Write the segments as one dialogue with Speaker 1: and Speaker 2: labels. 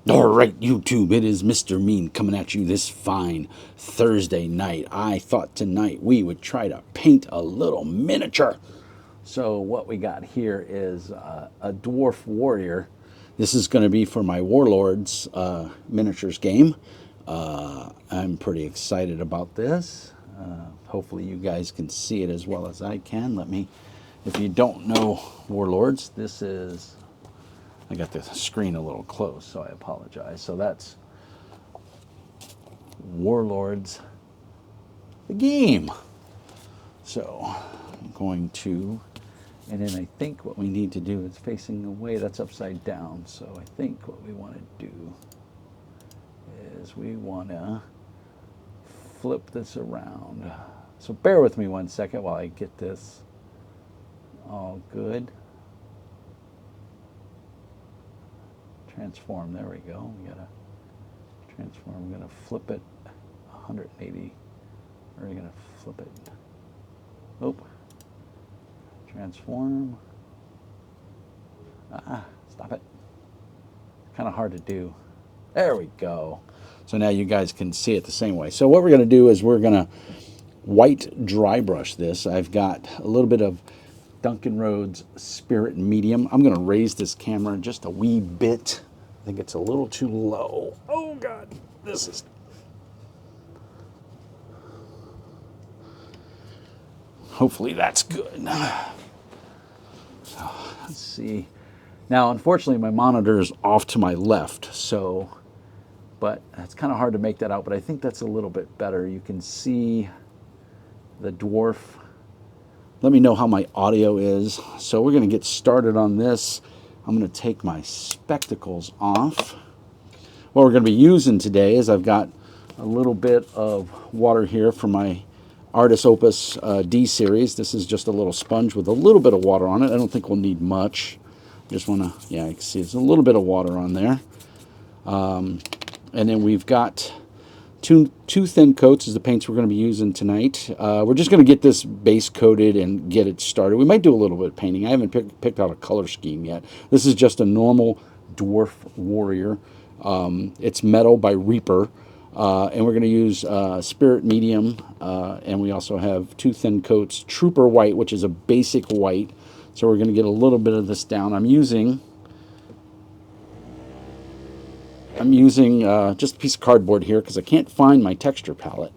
Speaker 1: All right, YouTube, it is Mr. Mean coming at you this fine Thursday night. I thought tonight we would try to paint a little miniature. So what we got here is a dwarf warrior. This is going to be for my Warlords miniatures game. I'm pretty excited about this. Hopefully you guys can see it as well as I can. If you don't know Warlords, this is... I got the screen a little close, so I apologize. So that's Warlords, the game. So I'm going to, and then I think what we need to do is facing away, that's upside down. So I think what we want to do is we want to flip this around. So bear with me one second while I get this all good. Transform, there we go. We gotta transform, we're gonna flip it 180, or we're gonna flip it, oh, transform, stop it, kind of hard to do, there we go. So now you guys can see it the same way. So what we're gonna do is we're gonna white dry brush this. I've got a little bit of Duncan Rhodes Spirit Medium. I'm going to raise this camera just a wee bit. I think it's a little too low. Oh God, this is... Hopefully that's good. Let's see. Now, unfortunately, my monitor is off to my left, so, but it's kind of hard to make that out, but I think that's a little bit better. You can see the dwarf. Let me know how my audio is. So we're going to get started on this. I'm going to take my spectacles off. What we're going to be using today is I've got a little bit of water here for my Artis Opus D series. This is just a little sponge with a little bit of water on it. I don't think we'll need much. Just want to, yeah, you can see there's a little bit of water on there. And then we've got two thin coats is the paints we're going to be using tonight. We're just going to get this base coated and get it started. We might do a little bit of painting. I haven't picked out a color scheme yet. This is just a normal dwarf warrior. It's metal by Reaper. And we're going to use Spirit Medium. And we also have two thin coats, Trooper White, which is a basic white. So we're going to get a little bit of this down. I'm using just a piece of cardboard here because I can't find my texture palette.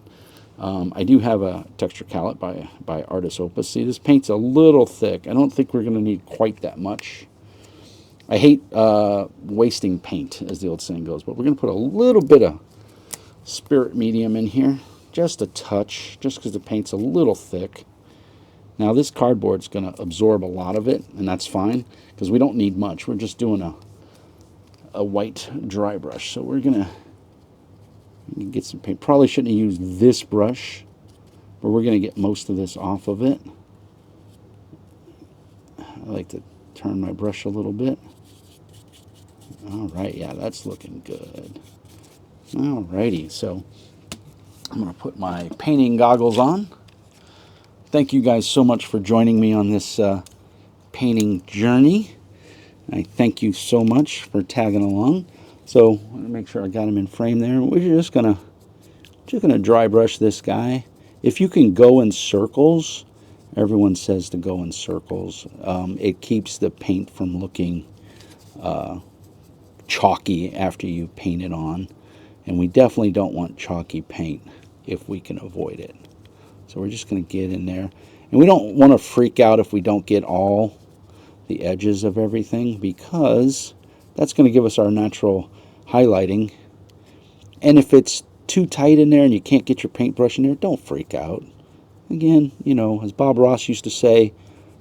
Speaker 1: I do have a texture palette by Artis Opus. See, this paint's a little thick. I don't think we're going to need quite that much. I hate wasting paint, as the old saying goes, but we're going to put a little bit of Spirit Medium in here, just a touch, just because the paint's a little thick. Now this cardboard's going to absorb a lot of it, and that's fine because we don't need much. We're just doing a white dry brush. So we're gonna get some paint. Probably shouldn't have used this brush, but we're gonna get most of this off of it. I like to turn my brush a little bit. All right, yeah, that's looking good. All righty, so I'm gonna put my painting goggles on. Thank you guys so much for joining me on this painting journey. I thank you so much for tagging along. So I'm gonna make sure I got him in frame there. We're just gonna dry brush this guy. If you can go in circles, everyone says to go in circles. It keeps the paint from looking chalky after you paint it on, and we definitely don't want chalky paint if we can avoid it. So we're just gonna get in there, and we don't want to freak out if we don't get all the edges of everything, because that's going to give us our natural highlighting. And if it's too tight in there and you can't get your paintbrush in there, don't freak out. Again, you know, as Bob Ross used to say,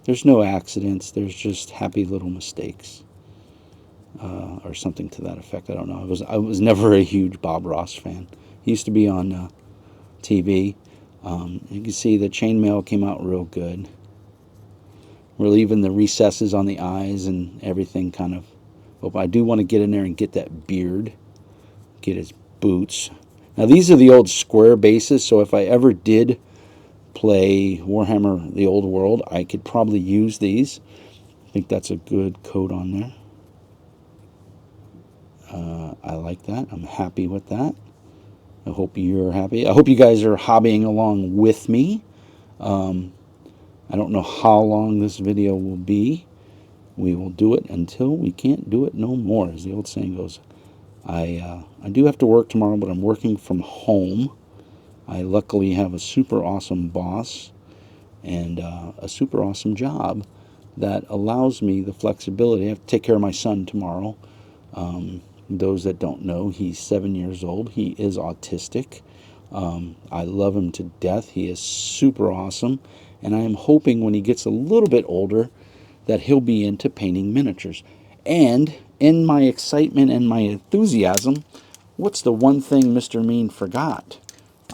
Speaker 1: there's no accidents, there's just happy little mistakes, or something to that effect. I don't know. I was never a huge Bob Ross fan. He used to be on TV. You can see the chainmail came out real good. We're leaving the recesses on the eyes and everything kind of open. I do want to get in there and get that beard, get his boots. Now these are the old square bases, so if I ever did play Warhammer the Old World, I could probably use these. I think that's a good coat on there. I like that. I'm happy with that. I hope you're happy. I hope you guys are hobbying along with me. I don't know how long this video will be. We will do it until we can't do it no more, as the old saying goes. I do have to work tomorrow, but I'm working from home. I luckily have a super awesome boss and a super awesome job that allows me the flexibility. I have to take care of my son tomorrow. Those that don't know, he's 7 years old. He is autistic. I love him to death. He is super awesome. And I am hoping when he gets a little bit older that he'll be into painting miniatures. And in my excitement and my enthusiasm, what's the one thing Mr. Mean forgot?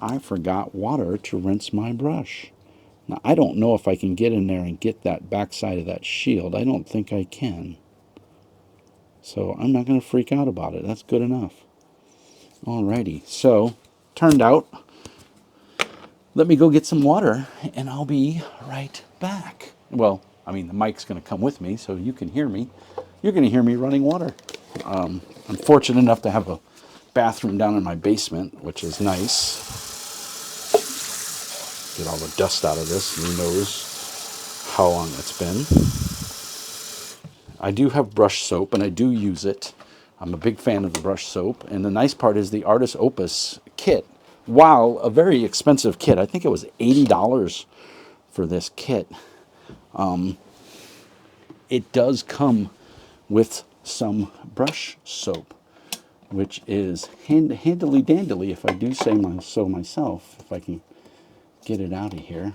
Speaker 1: I forgot water to rinse my brush. Now, I don't know if I can get in there and get that backside of that shield. I don't think I can. So I'm not going to freak out about it. That's good enough. Alrighty. So, turned out, let me go get some water and I'll be right back. Well, I mean, the mic's going to come with me so you can hear me. You're going to hear me running water. I'm fortunate enough to have a bathroom down in my basement, which is nice. Get all the dust out of this. Who knows how long it's been. I do have brush soap and I do use it. I'm a big fan of the brush soap. And the nice part is the Artist Opus kit. While a very expensive kit, I think it was $80 for this kit. It does come with some brush soap, which is handily dandily, if I do say so myself, if I can get it out of here.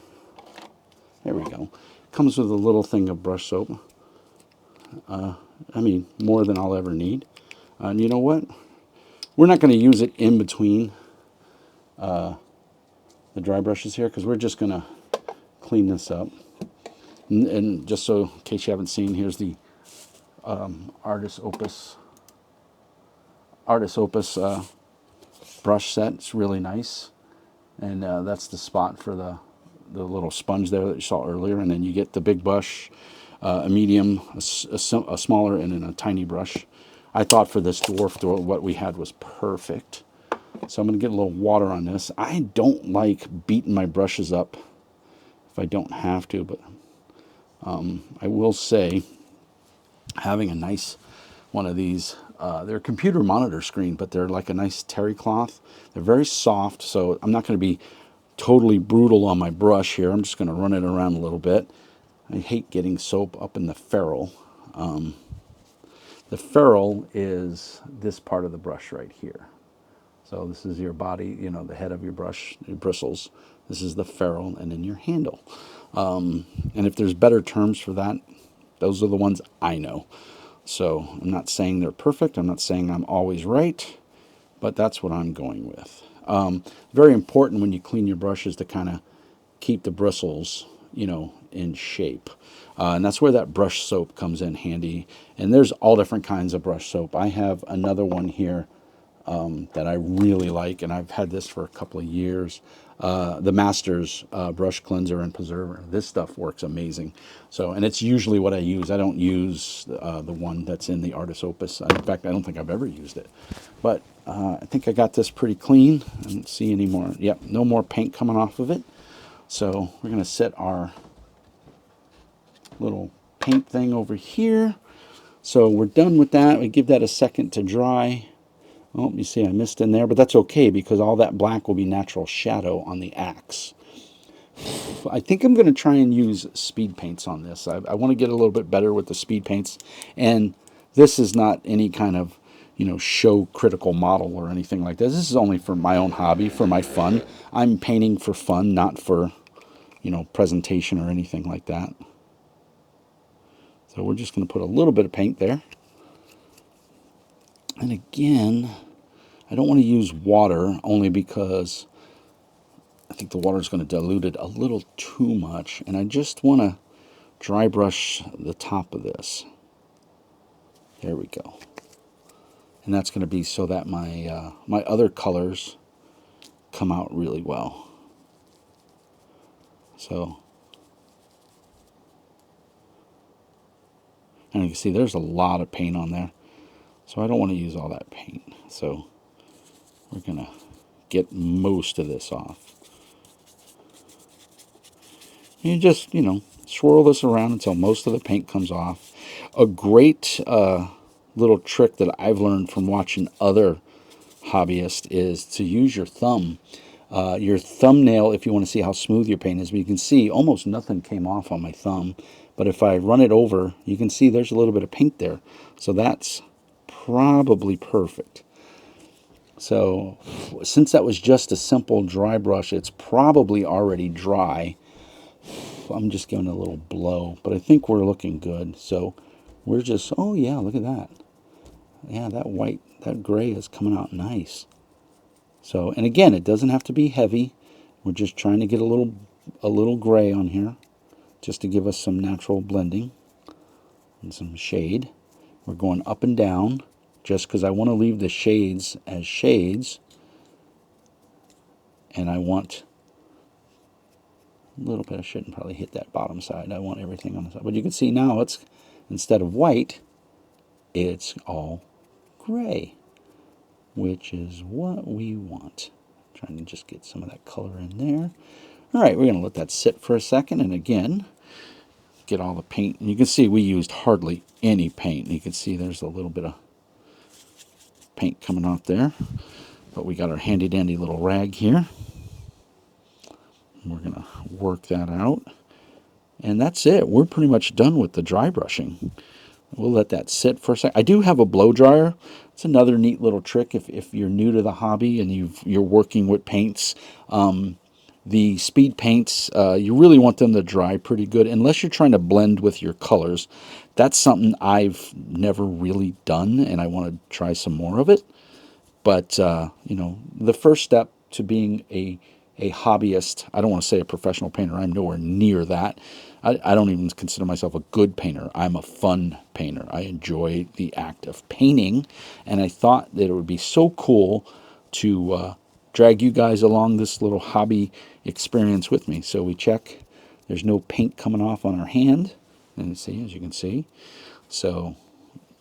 Speaker 1: There we go. Comes with a little thing of brush soap. I mean, more than I'll ever need. And you know what? We're not going to use it in between the dry brushes here because we're just going to clean this up. And just so, in case you haven't seen, here's the Artist Opus brush set. It's really nice. And that's the spot for the little sponge there that you saw earlier. And then you get the big brush, a medium, a smaller, and then a tiny brush. I thought for this dwarf what we had was perfect. So I'm going to get a little water on this. I don't like beating my brushes up if I don't have to, but I will say having a nice one of these, they're a computer monitor screen, but they're like a nice terry cloth. They're very soft, so I'm not going to be totally brutal on my brush here. I'm just going to run it around a little bit. I hate getting soap up in the ferrule. The ferrule is this part of the brush right here. So this is your body, you know, the head of your brush, your bristles. This is the ferrule, and then your handle. And if there's better terms for that, those are the ones I know. So I'm not saying they're perfect. I'm not saying I'm always right, but that's what I'm going with. Very important when you clean your brushes to kind of keep the bristles, you know, in shape. And that's where that brush soap comes in handy. And there's all different kinds of brush soap. I have another one here that I really like, and I've had this for a couple of years. The Masters brush cleanser and preserver. This stuff works amazing. So, and it's usually what I use. I don't use the one that's in the Artist Opus. In fact, I don't think I've ever used it. But I think I got this pretty clean. I don't see any more. Yep, no more paint coming off of it. So we're going to set our little paint thing over here. So we're done with that. We give that a second to dry. Oh, you see I missed in there, but that's okay because all that black will be natural shadow on the axe. I think I'm going to try and use speed paints on this. I want to get a little bit better with the speed paints. And this is not any kind of, you know, show critical model or anything like this. This is only for my own hobby, for my fun. I'm painting for fun, not for, you know, presentation or anything like that. So we're just going to put a little bit of paint there. And again, I don't want to use water only because I think the water is going to dilute it a little too much. And I just want to dry brush the top of this. There we go. And that's going to be so that my my other colors come out really well. So, and you can see there's a lot of paint on there. So I don't want to use all that paint. So we're going to get most of this off. You just, swirl this around until most of the paint comes off. A great little trick that I've learned from watching other hobbyists is to use your thumb. Your thumbnail, if you want to see how smooth your paint is, but you can see almost nothing came off on my thumb. But if I run it over, you can see there's a little bit of paint there. So that's probably perfect. So since that was just a simple dry brush, it's probably already dry. I'm just giving it a little blow, but I think we're looking good. So we're just, oh yeah, look at that. Yeah, that white, that gray is coming out nice. So, and again, it doesn't have to be heavy. We're just trying to get a little gray on here, just to give us some natural blending and some shade. We're going up and down, just because I want to leave the shades as shades. And I want a little bit, I shouldn't probably hit that bottom side. I want everything on the side. But you can see now it's, instead of white, it's all gray, which is what we want. Trying to just get some of that color in there. All right, we're going to let that sit for a second, and again, get all the paint. And you can see we used hardly any paint. You can see there's a little bit of paint coming off there, but we got our handy dandy little rag here. We're going to work that out. And that's it. We're pretty much done with the dry brushing. We'll let that sit for a second. I do have a blow dryer. It's another neat little trick if you're new to the hobby and you're working with paints. The speed paints, you really want them to dry pretty good, unless you're trying to blend with your colors. That's something I've never really done, and I want to try some more of it. But, the first step to being a hobbyist, I don't want to say a professional painter, I'm nowhere near that. I don't even consider myself a good painter. I'm a fun painter. I enjoy the act of painting, and I thought that it would be so cool to drag you guys along this little hobby experience with me. So we check, there's no paint coming off on our hand, and see, as you can see. So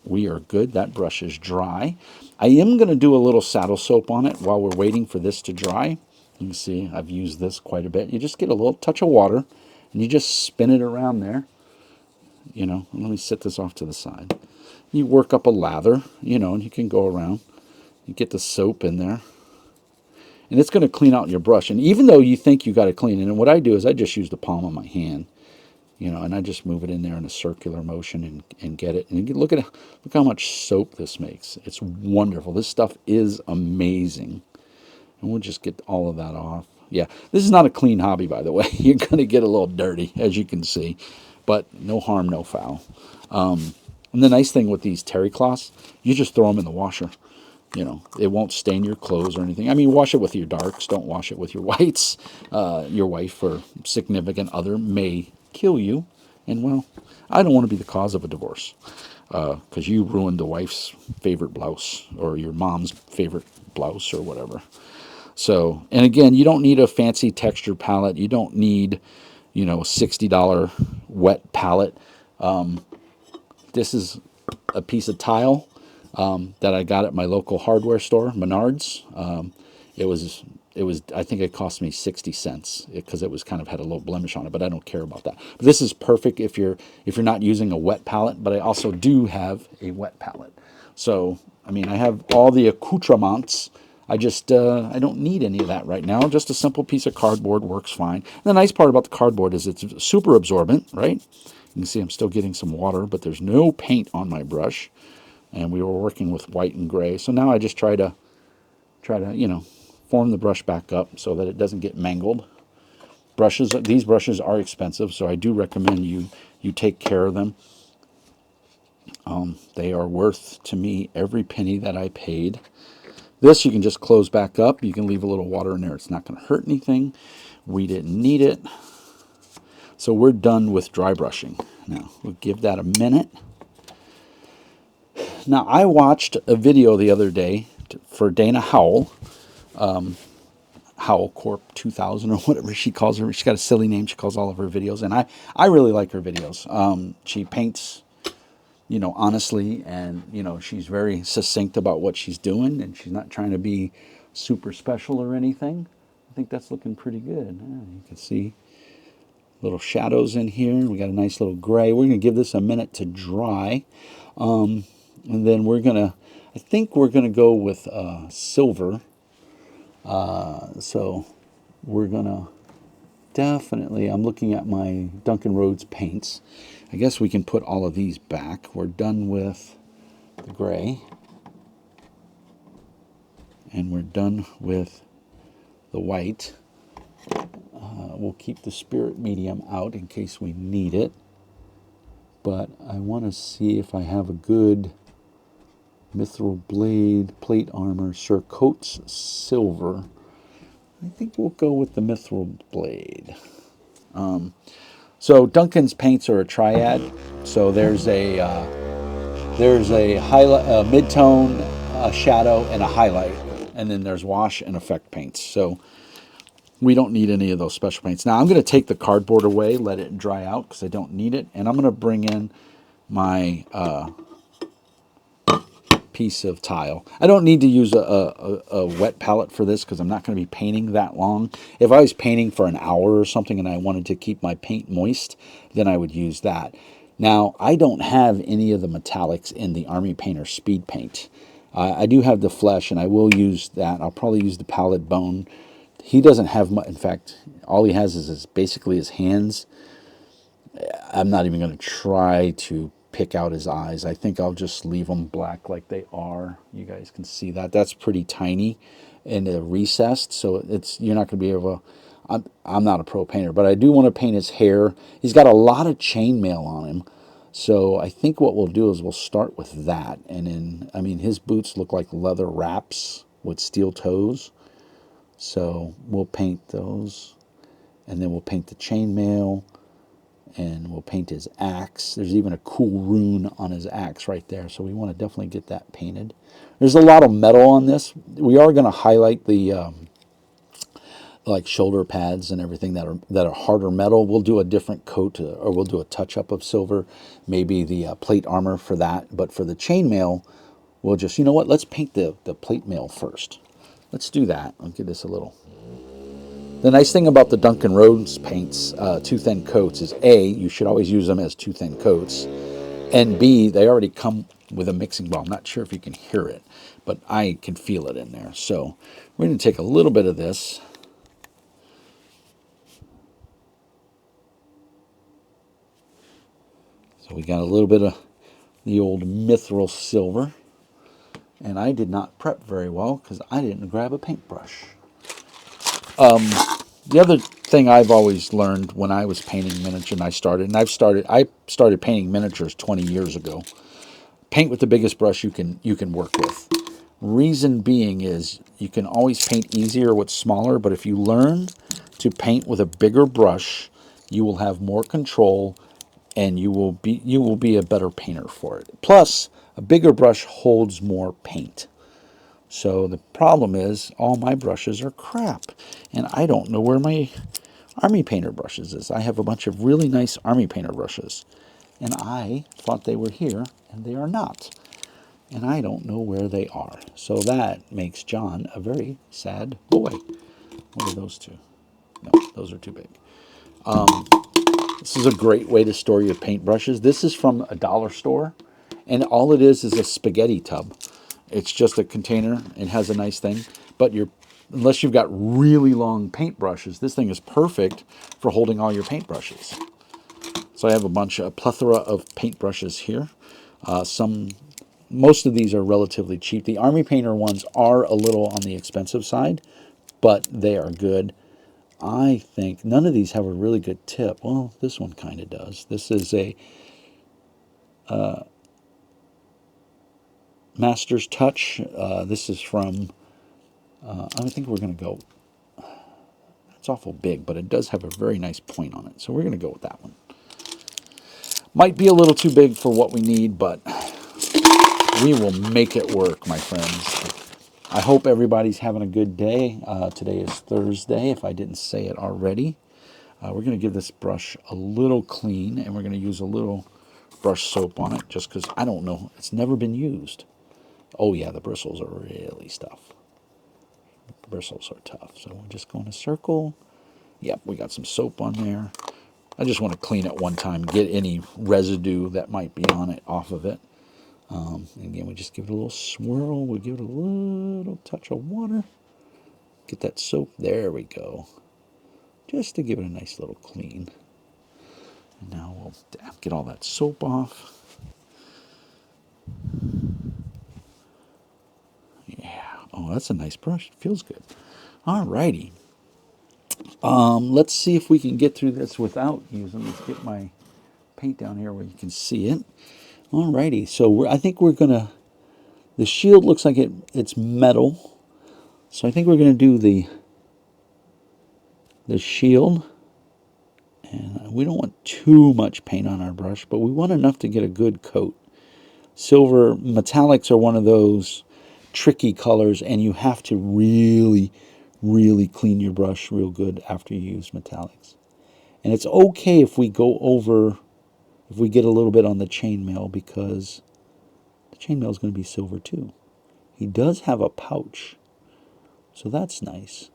Speaker 1: we are good. That brush is dry. I am going to do a little saddle soap on it while we're waiting for this to dry. You can see I've used this quite a bit. You just get a little touch of water and you just spin it around there. And let me set this off to the side. You work up a lather, and you can go around. You get the soap in there. And it's going to clean out your brush. And even though you think you got to clean it, and what I do is I just use the palm of my hand, and I just move it in there in a circular motion and get it. And look how much soap this makes. It's wonderful. This stuff is amazing. And we'll just get all of that off. Yeah, this is not a clean hobby, by the way. You're going to get a little dirty, as you can see. But no harm, no foul. And the nice thing with these terry cloths, you just throw them in the washer. It won't stain your clothes or anything. I mean, wash it with your darks. Don't wash it with your whites. Your wife or significant other may kill you. And, well, I don't want to be the cause of a divorce. Because you ruined the wife's favorite blouse or your mom's favorite blouse or whatever. So, and again, you don't need a fancy texture palette. You don't need, $60 wet palette. This is a piece of tile that I got at my local hardware store, Menards. It was, I think it cost me 60 cents because it was kind of had a little blemish on it, but I don't care about that. But this is perfect if you're not using a wet palette, but I also do have a wet palette. So, I mean, I have all the accoutrements. I just, I don't need any of that right now. Just a simple piece of cardboard works fine. And the nice part about the cardboard is it's super absorbent, right? You can see I'm still getting some water, but there's no paint on my brush. And we were working with white and gray. So now I just try to, form the brush back up so that it doesn't get mangled. These brushes are expensive, so I do recommend you take care of them. They are worth, to me, every penny that I paid. This you can just close back up. You can leave a little water in there. It's not going to hurt anything. We didn't need it. So we're done with dry brushing. Now, we'll give that a minute. Now, I watched a video the other day for Dana Howell, Howell Corp 2000 or whatever she calls her. She's got a silly name. She calls all of her videos, and I really like her videos. She paints honestly, and, she's very succinct about what she's doing, and she's not trying to be super special or anything. I think that's looking pretty good. You can see little shadows in here. We got a nice little gray. We're going to give this a minute to dry. And then I think we're going to go with silver. So we're going to definitely, I'm looking at my Duncan Rhodes paints. I guess we can put all of these back. We're done with the gray. And we're done with the white. We'll keep the spirit medium out in case we need it. But I want to see if I have a good mithril blade, plate armor, Sir Coates silver. I think we'll go with the mithril blade. So Duncan's paints are a triad. So there's a highlight, a mid-tone, a shadow, and a highlight, and then there's wash and effect paints. So we don't need any of those special paints. Now I'm going to take the cardboard away, let it dry out because I don't need it, and I'm going to bring in my piece of tile. I don't need to use a wet palette for this because I'm not going to be painting that long. If I was painting for an hour or something and I wanted to keep my paint moist, then I would use that. Now, I don't have any of the metallics in the Army Painter Speed Paint. I do have the flesh, and I will use that. I'll probably use the pallid bone. He doesn't have much. In fact, all he has is basically his hands. I'm not even going to try to pick out his eyes. I think I'll just leave them black like they are. You guys can see that. That's pretty tiny and recessed, so you're not going to be able to... I'm not a pro painter, but I do want to paint his hair. He's got a lot of chainmail on him, so I think what we'll do is we'll start with that. And then, I mean, his boots look like leather wraps with steel toes. So we'll paint those, and then we'll paint the chainmail, and we'll paint his axe. There's even a cool rune on his axe right there, so we want to definitely get that painted. There's a lot of metal on this. We are going to highlight the like shoulder pads and everything that are harder metal. We'll do a different coat, or we'll do a touch-up of silver, maybe the plate armor for that. But for the chainmail, we'll just, let's paint the plate mail first. Let's do that. I'll give this a little. The nice thing about the Duncan Rhodes paints, two thin coats, is A, you should always use them as two thin coats, and B, they already come with a mixing bowl. I'm not sure if you can hear it, but I can feel it in there. So we're going to take a little bit of this. So we got a little bit of the old mithril silver. And I did not prep very well because I didn't grab a paintbrush. The other thing I've always learned when I was painting miniature, and I started painting miniatures 20 years ago. Paint with the biggest brush you can work with. Reason being is you can always paint easier with smaller, but if you learn to paint with a bigger brush, you will have more control, and you will be a better painter for it. Plus, a bigger brush holds more paint. So the problem is all my brushes are crap, and I don't know where my Army Painter brushes is. I have a bunch of really nice Army Painter brushes, and I thought they were here, and they are not. And I don't know where they are. So that makes John a very sad boy. What are those two? No, those are too big. This is a great way to store your paintbrushes. This is from a dollar store, and all it is a spaghetti tub. It's just a container. It has a nice thing, but unless you've got really long paintbrushes, this thing is perfect for holding all your paintbrushes. So I have a plethora of paintbrushes here. Most of these are relatively cheap. The Army Painter ones are a little on the expensive side, but they are good. I think none of these have a really good tip. Well, this one kind of does. This is a Master's Touch. This is from, I think we're going to go, it's awful big, but it does have a very nice point on it. So we're going to go with that one. Might be a little too big for what we need, but we will make it work, my friends. I hope everybody's having a good day. Today is Thursday, if I didn't say it already. We're going to give this brush a little clean, and we're going to use a little brush soap on it just because I don't know. It's never been used. Oh yeah, the bristles are really tough. The bristles are tough. So we're just going to circle. Yep, we got some soap on there. I just want to clean it one time, get any residue that might be on it off of it. And again, we just give it a little swirl. We give it a little touch of water. Get that soap. There we go. Just to give it a nice little clean. And now we'll get all that soap off. Yeah. Oh, that's a nice brush. It feels good. All righty. Let's see if we can get through this without using. Let's get my paint down here where you can see it. All righty. So I think we're going to... The shield looks like it's metal. So I think we're going to do the shield. And we don't want too much paint on our brush, but we want enough to get a good coat. Silver metallics are one of those tricky colors, and you have to really, really clean your brush real good after you use metallics. And it's okay if we go over, if we get a little bit on the chainmail, because the chainmail is going to be silver too. He does have a pouch, so that's nice.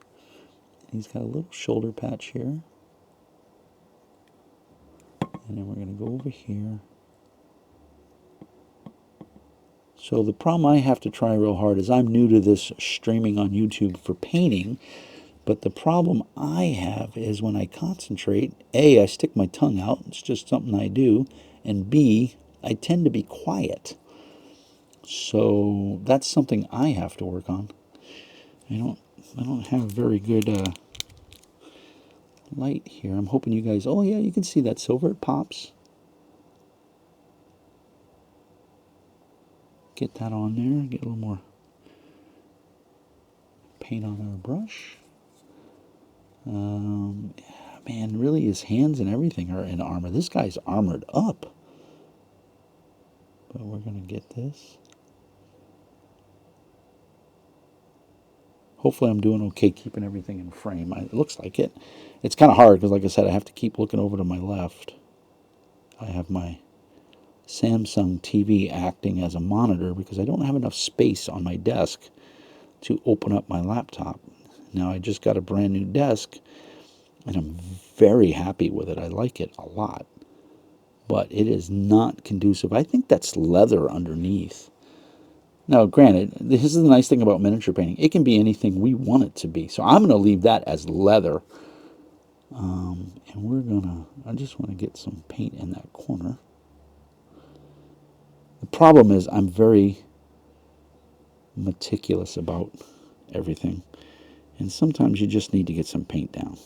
Speaker 1: He's got a little shoulder patch here. And then we're going to go over here. So the problem I have to try real hard is I'm new to this streaming on YouTube for painting, but the problem I have is when I concentrate, A, I stick my tongue out, it's just something I do, and B, I tend to be quiet. So that's something I have to work on. I don't have very good light here. I'm hoping you guys, oh yeah, you can see that silver, it pops. Get that on there, get a little more paint on our brush. Man, really his hands and everything are in armor. This guy's armored up. But we're going to get this. Hopefully I'm doing okay keeping everything in frame. It looks like it. It's kind of hard because, like I said, I have to keep looking over to my left. I have my Samsung TV acting as a monitor because I don't have enough space on my desk to open up my laptop. Now I just got a brand new desk and I'm very happy with it. I like it a lot. But it is not conducive. I think that's leather underneath. Now, granted, this is the nice thing about miniature painting. It can be anything we want it to be. So I'm going to leave that as leather. And we're going to, I just want to get some paint in that corner. The problem is I'm very meticulous about everything. And sometimes you just need to get some paint down.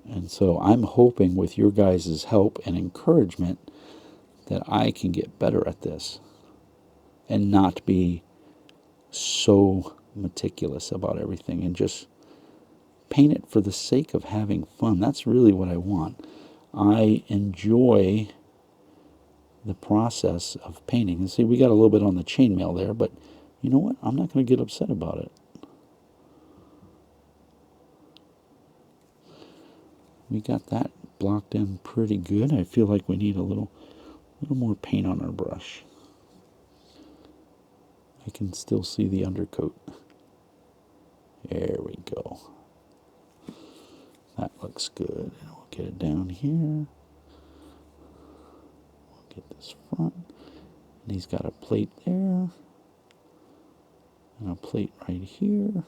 Speaker 1: And so I'm hoping with your guys' help and encouragement that I can get better at this and not be so meticulous about everything and just paint it for the sake of having fun. That's really what I want. I enjoy the process of painting. And see, we got a little bit on the chainmail there, but you know what? I'm not going to get upset about it. We got that blocked in pretty good. I feel like we need a little more paint on our brush. I can still see the undercoat. There we go. That looks good. And we'll get it down here. We'll get this front. And he's got a plate there. And a plate right here.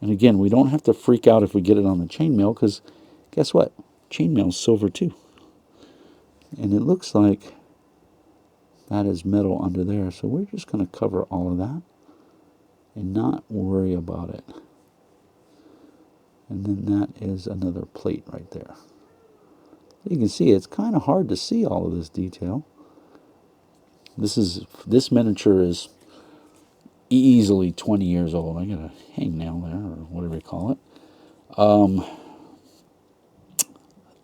Speaker 1: And again, we don't have to freak out if we get it on the chainmail, because guess what? Chainmail's silver too. And it looks like that is metal under there. So we're just going to cover all of that and not worry about it. And then that is another plate right there. You can see it's kind of hard to see all of this detail. This miniature is easily 20 years old. I got a hangnail there, or whatever you call it.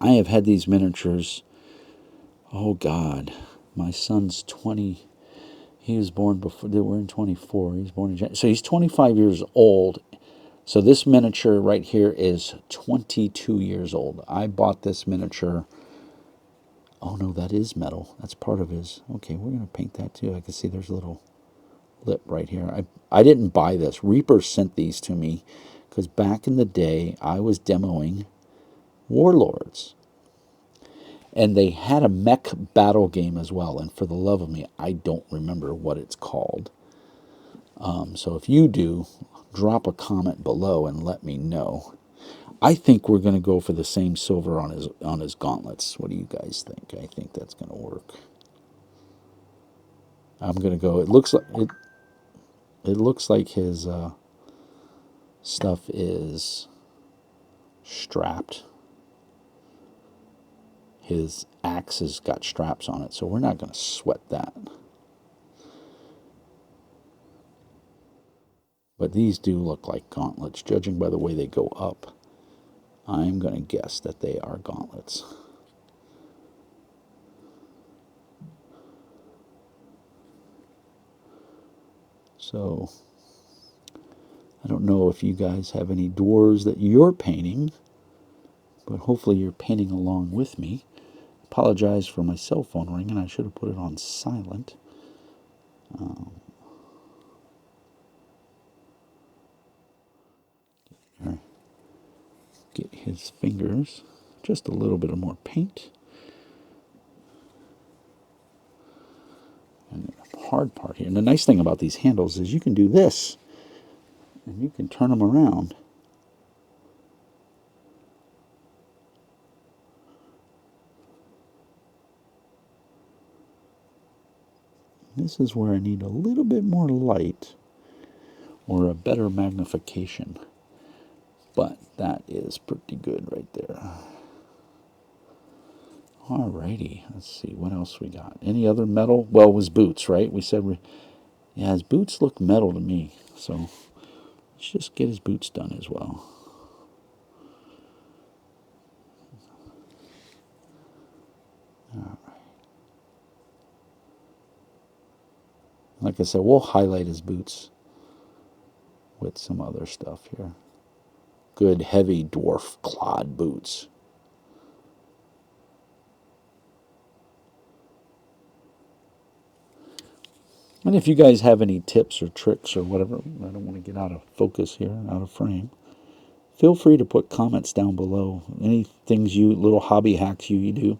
Speaker 1: I have had these miniatures, oh God, my son's 20, he was born before, we're in 24, he's born in January, so he's 25 years old, So this miniature right here is 22 years old. I bought this miniature. Oh no, that is metal. That's part of his. Okay, we're going to paint that too. I can see there's a little lip right here. I didn't buy this. Reaper sent these to me because back in the day I was demoing Warlords. And they had a mech battle game as well. And for the love of me, I don't remember what it's called. So if you do, drop a comment below and let me know. I think we're going to go for the same silver on his gauntlets. What do you guys think? I think that's going to work. I'm going to go. It looks like it looks like his stuff is strapped. His axe has got straps on it, so we're not going to sweat that. But these do look like gauntlets, judging by the way they go up. I'm going to guess that they are gauntlets. So, I don't know if you guys have any dwarves that you're painting, but hopefully you're painting along with me. Apologize for my cell phone ringing. I should have put it on silent. Get his fingers. Just a little bit of more paint. And the hard part here. And the nice thing about these handles is you can do this. And you can turn them around. This is where I need a little bit more light or a better magnification. But that is pretty good right there. Alrighty, let's see what else we got. Any other metal? Well, it was boots, right? We said yeah, his boots look metal to me. So let's just get his boots done as well. Alright. Like I said, we'll highlight his boots with some other stuff here. Good heavy dwarf clod boots. And if you guys have any tips or tricks or whatever, I don't want to get out of focus here, out of frame. Feel free to put comments down below. Any things little hobby hacks you do.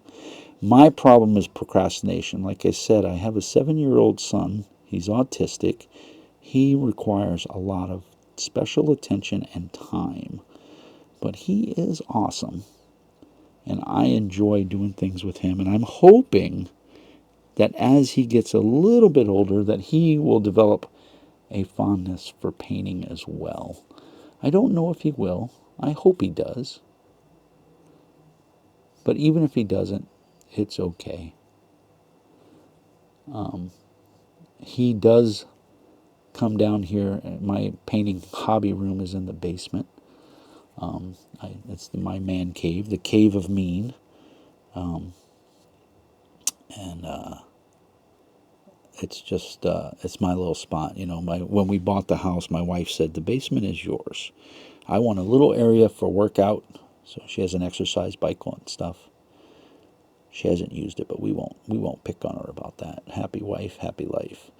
Speaker 1: My problem is procrastination. Like I said, I have a 7-year-old son. He's autistic. He requires a lot of special attention and time. But he is awesome. And I enjoy doing things with him. And I'm hoping that as he gets a little bit older, that he will develop a fondness for painting as well. I don't know if he will. I hope he does. But even if he doesn't, it's okay. He does come down here. My painting hobby room is in the basement. It's my man cave, the Cave of Mean. It's just, it's my little spot. You know, when we bought the house, my wife said, the basement is yours. I want a little area for workout. So she has an exercise bike and stuff. She hasn't used it, but we won't pick on her about that. Happy wife, happy life.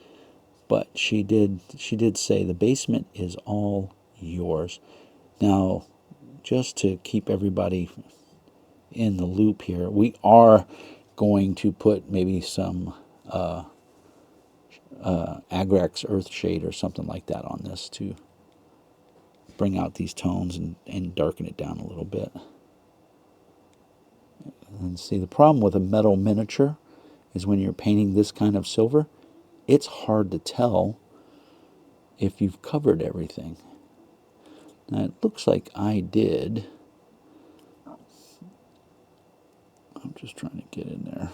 Speaker 1: But she did say the basement is all yours. Now, just to keep everybody in the loop here, we are going to put maybe some Agrax Earthshade or something like that on this to bring out these tones and darken it down a little bit. And see, the problem with a metal miniature is when you're painting this kind of silver, it's hard to tell if you've covered everything. Now, it looks like I did. I'm just trying to get in there.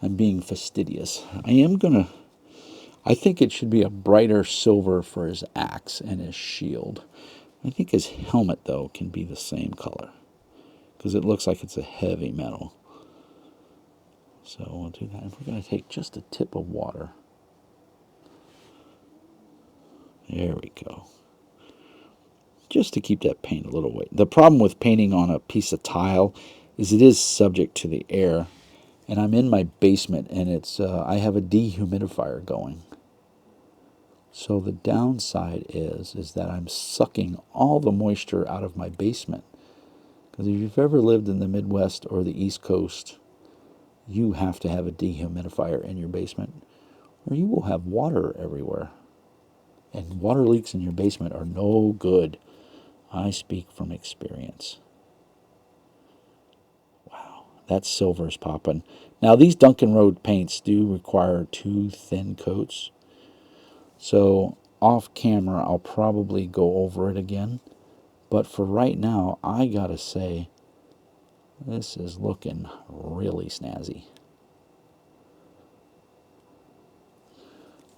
Speaker 1: I'm being fastidious. I think it should be a brighter silver for his axe and his shield. I think his helmet, though, can be the same color, because it looks like it's a heavy metal. So we'll do that. We're going to take just a tip of water. There we go. just to keep that paint a little white. The problem with painting on a piece of tile is it is subject to the air. And I'm in my basement, and it's I have a dehumidifier going. So the downside is that I'm sucking all the moisture out of my basement. Because if you've ever lived in the Midwest or the East Coast, you have to have a dehumidifier in your basement, or you will have water everywhere. And water leaks in your basement are no good. I speak from experience. Wow, that silver's popping. Now, these Duncan Road paints do require 2 thin coats. So, off camera, I'll probably go over it again. But for right now, I gotta say, this is looking really snazzy.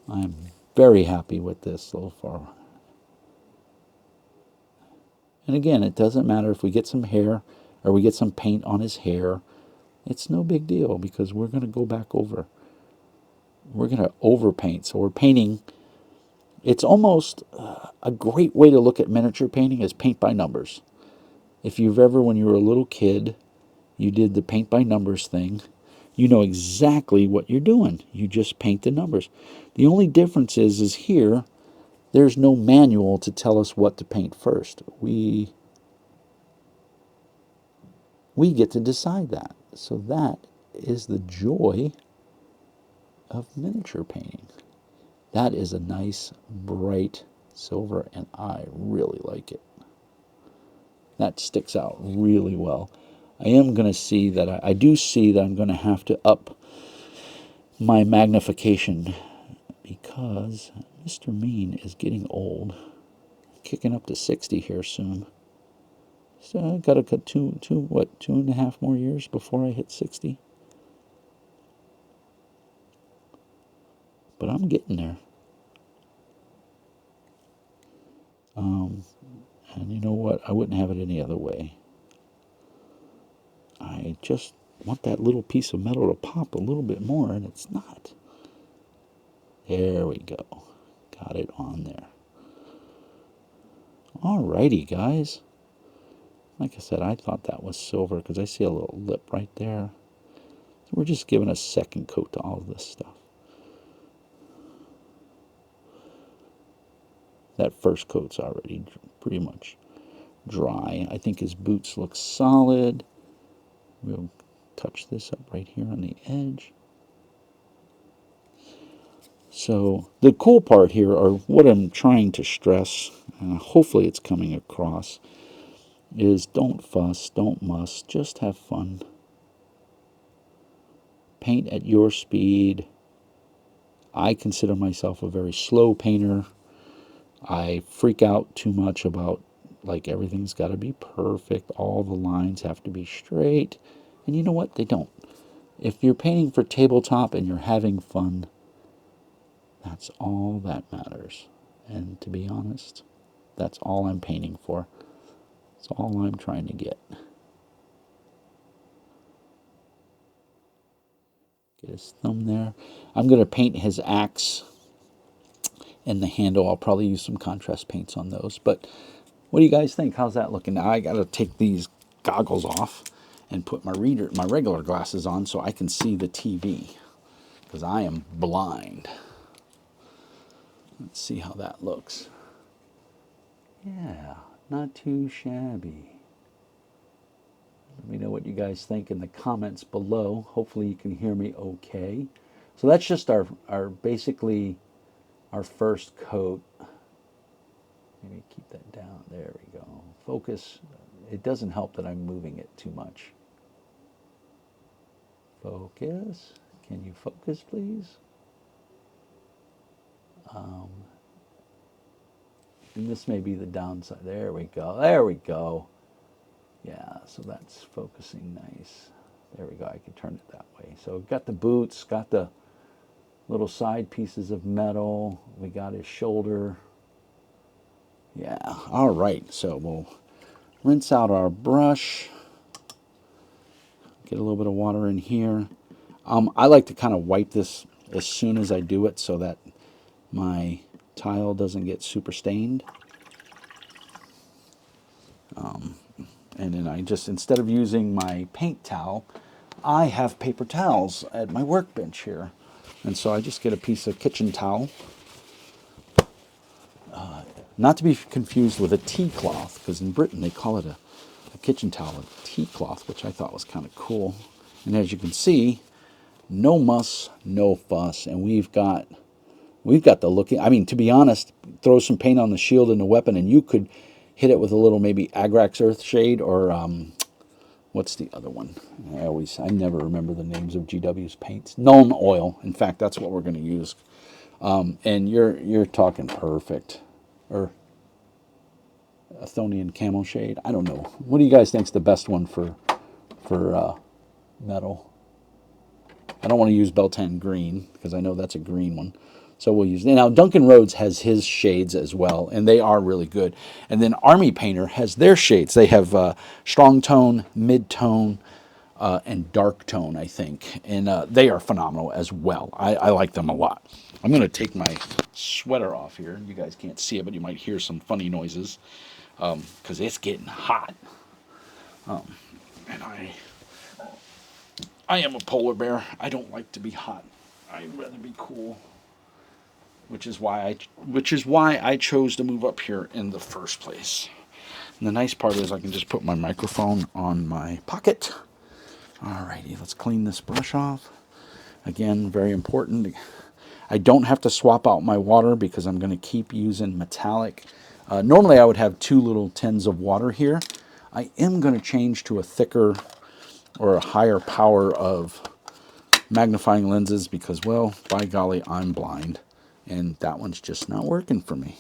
Speaker 1: I'm very happy with this so far. And again, it doesn't matter if we get some hair or we get some paint on his hair. It's no big deal because we're going to go back over. We're going to overpaint. So we're painting. It's almost a great way to look at miniature painting is paint by numbers. If you've ever, when you were a little kid, you did the paint by numbers thing, you know exactly what you're doing. You just paint the numbers. The only difference is here, there's no manual to tell us what to paint first. We get to decide that. So that is the joy of miniature painting. That is a nice, bright silver, and I really like it. That sticks out really well. I am going to see that, I do see that I'm going to have to up my magnification because Mr. Mean is getting old. Kicking up to 60 here soon. So I got to cut 2.5 more years before I hit 60. But I'm getting there. And you know what? I wouldn't have it any other way. I just want that little piece of metal to pop a little bit more, and it's not. There we go. Got it on there. Alrighty, guys. Like I said, I thought that was silver because I see a little lip right there. So we're just giving a second coat to all of this stuff. That first coat's already pretty much dry. I think his boots look solid. We'll touch this up right here on the edge. So the cool part here, or what I'm trying to stress, and hopefully it's coming across, is don't fuss, don't muss, just have fun. Paint at your speed. I consider myself a very slow painter. I freak out too much about, like, everything's got to be perfect. All the lines have to be straight. And you know what? They don't. If you're painting for tabletop and you're having fun, that's all that matters. And to be honest, that's all I'm painting for. That's all I'm trying to get. Get his thumb there. I'm going to paint his axe and the handle. I'll probably use some contrast paints on those. But what do you guys think? How's that looking? Now I got to take these goggles off and put my regular glasses on so I can see the TV because I am blind. Let's see how that looks. Yeah, not too shabby. Let me know what you guys think in the comments below. Hopefully you can hear me okay. So that's just our basically our first coat. Maybe keep that down. There we go. Focus. It doesn't help that I'm moving it too much. Focus. Can you focus, please? And this may be the downside. There we go. There we go. Yeah, so that's focusing nice. There we go. I can turn it that way. So we've got the boots, got the little side pieces of metal. We got his shoulder. Yeah, all right. So we'll rinse out our brush. Get a little bit of water in here. I like to kind of wipe this as soon as I do it so that my tile doesn't get super stained. And then I just, instead of using my paint towel, I have paper towels at my workbench here. And so I just get a piece of kitchen towel, not to be confused with a tea cloth, because in Britain they call it a kitchen towel, a tea cloth, which I thought was kind of cool. And as you can see, no muss, no fuss, and we've got the looking. I mean, to be honest, throw some paint on the shield and the weapon, and you could hit it with a little maybe Agrax Earthshade or what's the other one? I never remember the names of GW's paints. Nuln Oil. In fact, that's what we're going to use. And you're talking perfect, or Athonian Camo Shade. I don't know. What do you guys think's the best one for metal? I don't want to use Beltan Green because I know that's a green one. So we'll use, now Duncan Rhodes has his shades as well, and they are really good. And then Army Painter has their shades. They have strong tone, mid tone, and dark tone, I think. And they are phenomenal as well. I like them a lot. I'm going to take my sweater off here. You guys can't see it, but you might hear some funny noises because it's getting hot. And I am a polar bear. I don't like to be hot. I'd rather be cool. Which is why I chose to move up here in the first place. And the nice part is I can just put my microphone on my pocket. Alrighty, let's clean this brush off. Again, very important. I don't have to swap out my water because I'm going to keep using metallic. Normally I would have 2 little tins of water here. I am going to change to a thicker or a higher power of magnifying lenses because, well, by golly, I'm blind. And that one's just not working for me.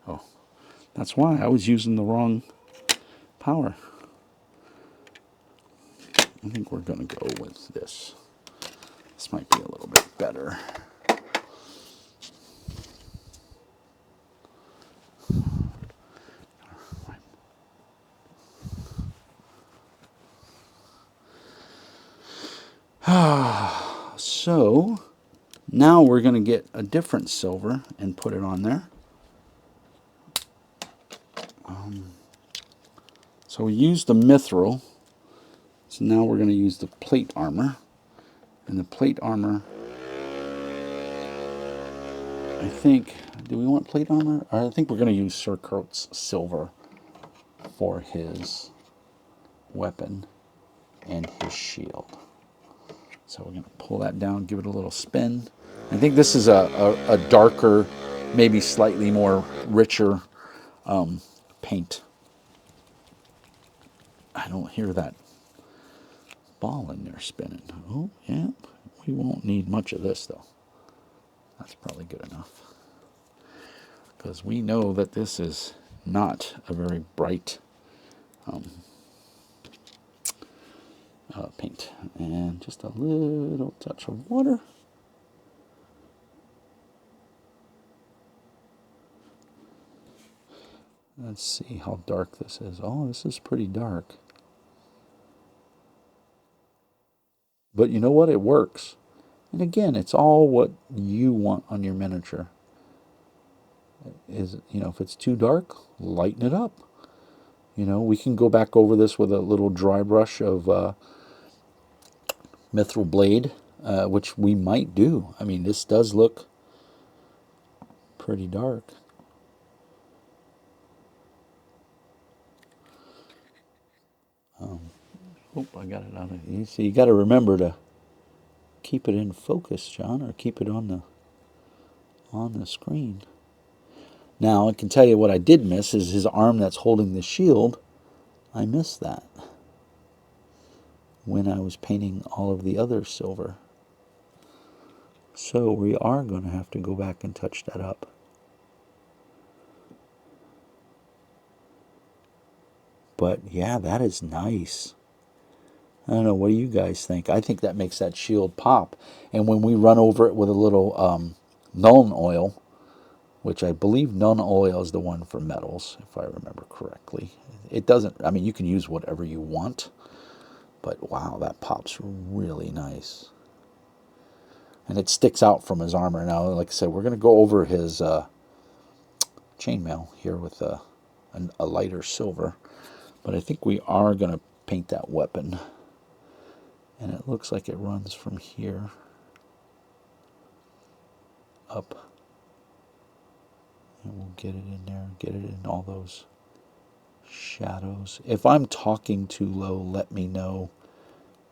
Speaker 1: Oh, that's why I was using the wrong power. I think we're going to go with this. This might be a little bit better. So now we're going to get a different silver and put it on there. So we used the mithril. So now we're going to use the plate armor. And the plate armor, I think, do we want plate armor? I think we're going to use Sir Kurt's silver for his weapon and his shield. So we're going to pull that down, give it a little spin. I think this is a darker, maybe slightly more richer paint. I don't hear that ball in there spinning. Oh, yeah. We won't need much of this, though. That's probably good enough. Because we know that this is not a very bright paint. And just a little touch of water. Let's see how dark this is. Oh, this is pretty dark. But you know what? It works. And again, it's all what you want on your miniature. If it's too dark, lighten it up. We can go back over this with a little dry brush of mithril blade, which we might do. I mean, this does look pretty dark. I got it on it. So you got to remember to keep it in focus, John, or keep it on the screen. Now, I can tell you what I did miss is his arm that's holding the shield. I missed that when I was painting all of the other silver. So we are going to have to go back and touch that up. But yeah, that is nice. I don't know, what do you guys think? I think that makes that shield pop. And when we run over it with a little Nuln Oil, which I believe Nuln Oil is the one for metals, if I remember correctly. It doesn't, I mean, you can use whatever you want, But wow, that pops really nice. And it sticks out from his armor. Now, like I said, we're going to go over his chainmail here with a lighter silver. But I think we are going to paint that weapon. And it looks like it runs from here up. And we'll get it in there, get it in all those shadows. If I'm talking too low, let me know,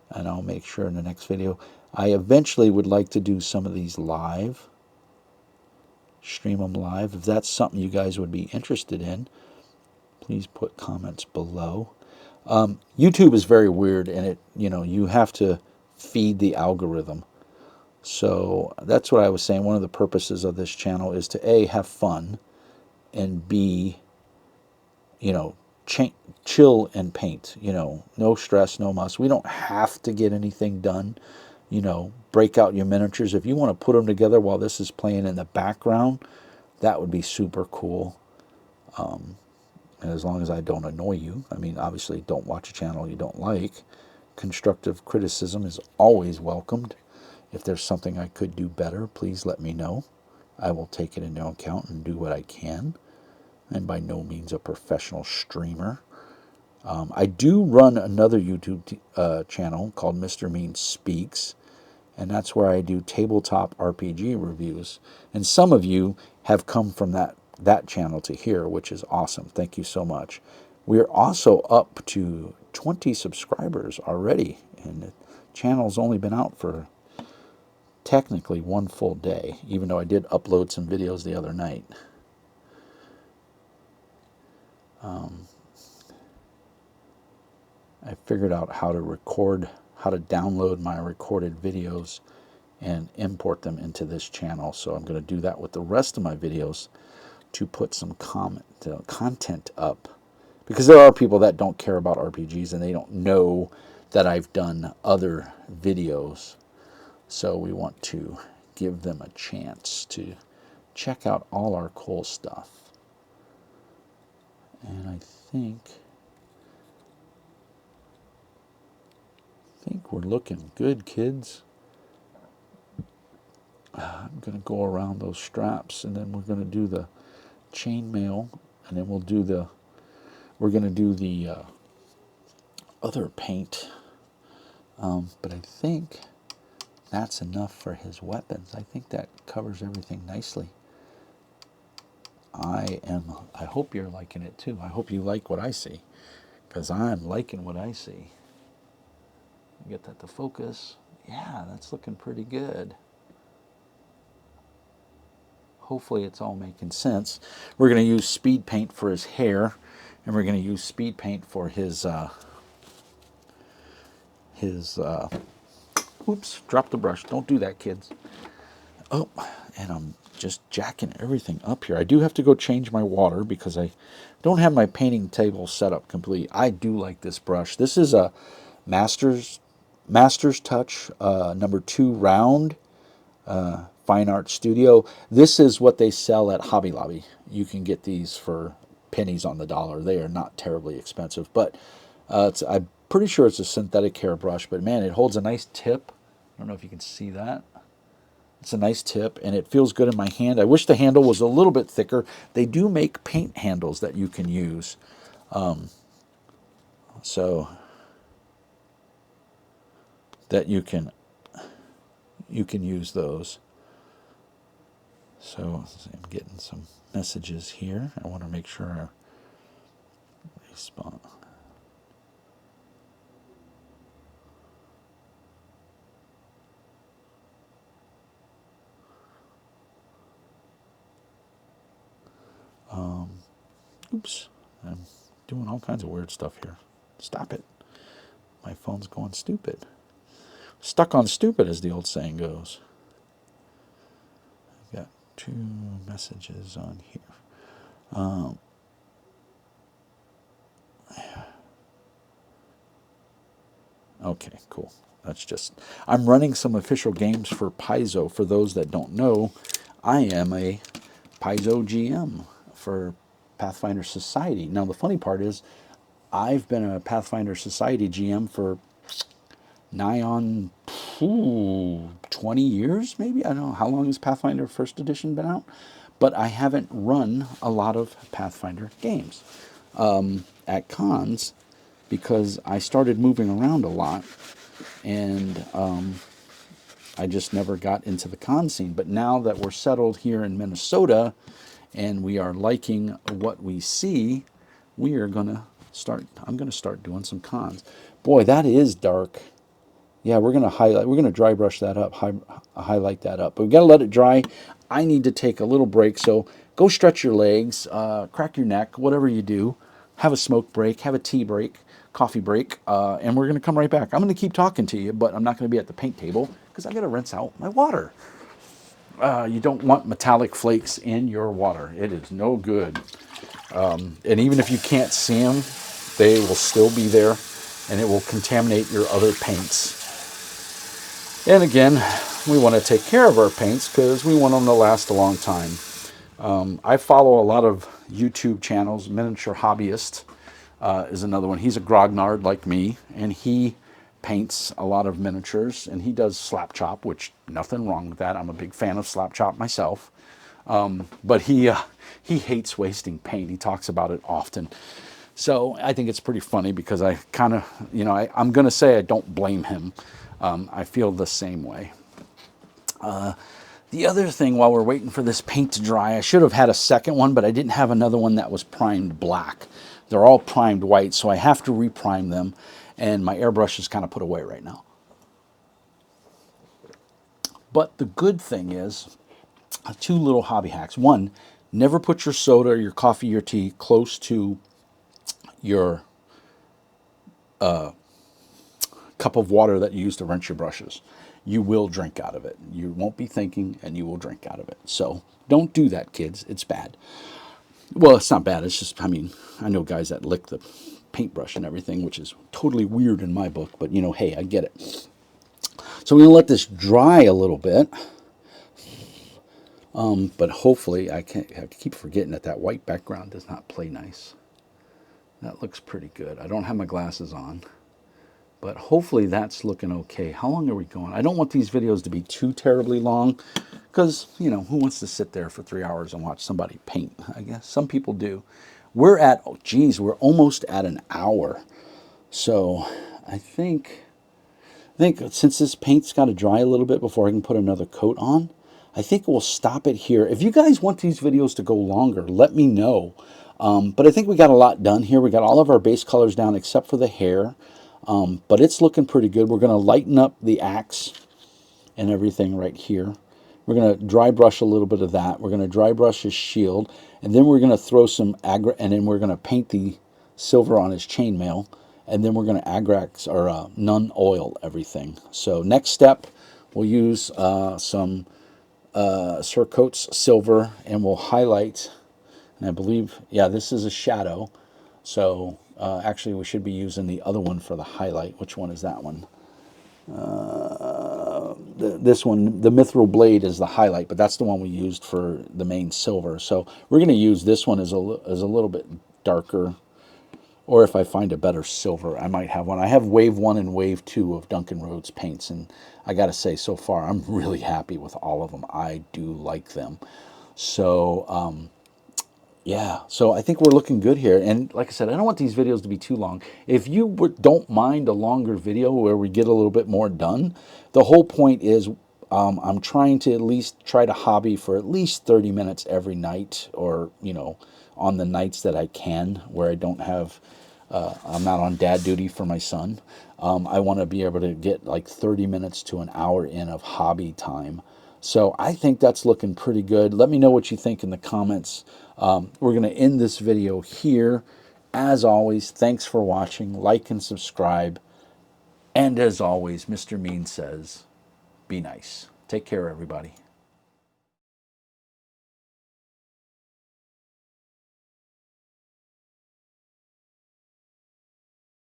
Speaker 1: and I'll make sure in the next video. I eventually would like to do some of these live, stream them live. If that's something you guys would be interested in, please put comments below. YouTube is very weird, and you have to feed the algorithm. So that's what I was saying. One of the purposes of this channel is to A, have fun, and B, chill and paint. No stress, no muss. We don't have to get anything done. Break out your miniatures. If you want to put them together while this is playing in the background, that would be super cool. And as long as I don't annoy you. I mean, obviously, don't watch a channel you don't like. Constructive criticism is always welcomed. If there's something I could do better, please let me know. I will take it into account and do what I can. I'm by no means a professional streamer. I do run another YouTube channel called Mr. Mean Speaks, and that's where I do tabletop RPG reviews. And some of you have come from that channel to here, which is awesome. Thank you so much. We're also up to 20 subscribers already, and the channel's only been out for technically one full day, even though I did upload some videos the other night. I figured out how to download my recorded videos and import them into this channel. So I'm going to do that with the rest of my videos to put some content up. Because there are people that don't care about RPGs and they don't know that I've done other videos. So we want to give them a chance to check out all our cool stuff. And I think we're looking good, kids. I'm going to go around those straps, and then we're going to do the chainmail, and then we're going to do the other paint. But I think that's enough for his weapons. I think that covers everything nicely. I hope you're liking it too. I hope you like what I see, because I'm liking what I see. Get that to focus. Yeah, that's looking pretty good. Hopefully it's all making sense. We're going to use speed paint for his hair, and we're going to use speed paint for his oops, drop the brush. Don't do that, kids. Oh, and I'm just jacking everything up here. I do have to go change my water because I don't have my painting table set up complete. I do like this brush. This is a Master's Touch number 2 round Fine Art Studio. This is what they sell at Hobby Lobby. You can get these for pennies on the dollar. They are not terribly expensive, but I'm pretty sure it's a synthetic hair brush, but man, it holds a nice tip. I don't know if you can see that. It's a nice tip, and it feels good in my hand. I wish the handle was a little bit thicker. They do make paint handles that you can use. So that you can use those. So I'm getting some messages here. I want to make sure I respond. Oops, I'm doing all kinds of weird stuff here. Stop it. My phone's going stupid. Stuck on stupid, as the old saying goes. I've got 2 messages on here. Okay, cool. That's just... I'm running some official games for Paizo. For those that don't know, I am a Paizo GM for Pathfinder Society. Now, the funny part is, I've been a Pathfinder Society GM for nigh on 20 years, maybe. I don't know how long has Pathfinder First Edition been out, but I haven't run a lot of Pathfinder games at cons because I started moving around a lot, and I just never got into the con scene. But now that we're settled here in Minnesota and we are liking what we see, we are gonna start. I'm gonna start doing some cons. Boy, that is dark. Yeah, we're gonna highlight. We're gonna dry brush that up, highlight that up. But we gotta let it dry. I need to take a little break, so go stretch your legs, crack your neck, whatever you do. Have a smoke break, have a tea break, coffee break, and we're gonna come right back. I'm gonna keep talking to you, but I'm not gonna be at the paint table because I gotta rinse out my water. You don't want metallic flakes in your water. It is no good. And even if you can't see them, they will still be there, and it will contaminate your other paints. And again, we want to take care of our paints because we want them to last a long time. I follow a lot of YouTube channels. Miniature Hobbyist is another one. He's a grognard like me, and he paints a lot of miniatures, and he does slap chop, which nothing wrong with that. I'm a big fan of slap chop myself. But he hates wasting paint. He talks about it often. So I think it's pretty funny because I kind of, I'm going to say I don't blame him. I feel the same way. The other thing, while we're waiting for this paint to dry, I should have had a second one, but I didn't have another one that was primed black. They're all primed white, so I have to reprime them, and my airbrush is kind of put away right now. But the good thing is, two little hobby hacks. One, never put your soda, your coffee, your tea close to your cup of water that you use to rinse your brushes. You will drink out of it. You won't be thinking, and you will drink out of it. So don't do that, kids. It's bad. Well, it's not bad. It's just, I know guys that lick the paintbrush and everything, which is totally weird in my book, but hey, I get it. So we're going to let this dry a little bit. But hopefully, I keep forgetting that white background does not play nice. That looks pretty good. I don't have my glasses on, but hopefully that's looking okay. How long are we going? I don't want these videos to be too terribly long because, who wants to sit there for 3 hours and watch somebody paint? I guess some people do. We're almost at an hour. So I think since this paint's got to dry a little bit before I can put another coat on, I think we'll stop it here. If you guys want these videos to go longer, let me know. But I think we got a lot done here. We got all of our base colors down except for the hair. But it's looking pretty good. We're going to lighten up the axe and everything right here. We're going to dry brush a little bit of that. We're going to dry brush his shield. And then we're going to throw some and then we're going to paint the silver on his chainmail. And then we're going to agrax or nun oil everything. So next step, we'll use some Sir Coates silver, and we'll highlight. And I believe, yeah, this is a shadow. So actually, we should be using the other one for the highlight. Which one is that one? This one, the Mithril Blade, is the highlight, but that's the one we used for the main silver. So we're going to use this one as a little bit darker. Or if I find a better silver, I might have one. I have Wave 1 and Wave 2 of Duncan Rhodes paints, and I got to say, so far, I'm really happy with all of them. I do like them. So, yeah, so I think we're looking good here. And like I said, I don't want these videos to be too long. If you don't mind a longer video where we get a little bit more done, the whole point is I'm trying to at least try to hobby for at least 30 minutes every night, or, on the nights that I can, where I don't have, I'm not on dad duty for my son. I want to be able to get like 30 minutes to an hour in of hobby time. So I think that's looking pretty good. Let me know what you think in the comments. We're going to end this video here. As always, thanks for watching. Like and subscribe. And as always, Mr. Mean says, be nice. Take care, everybody.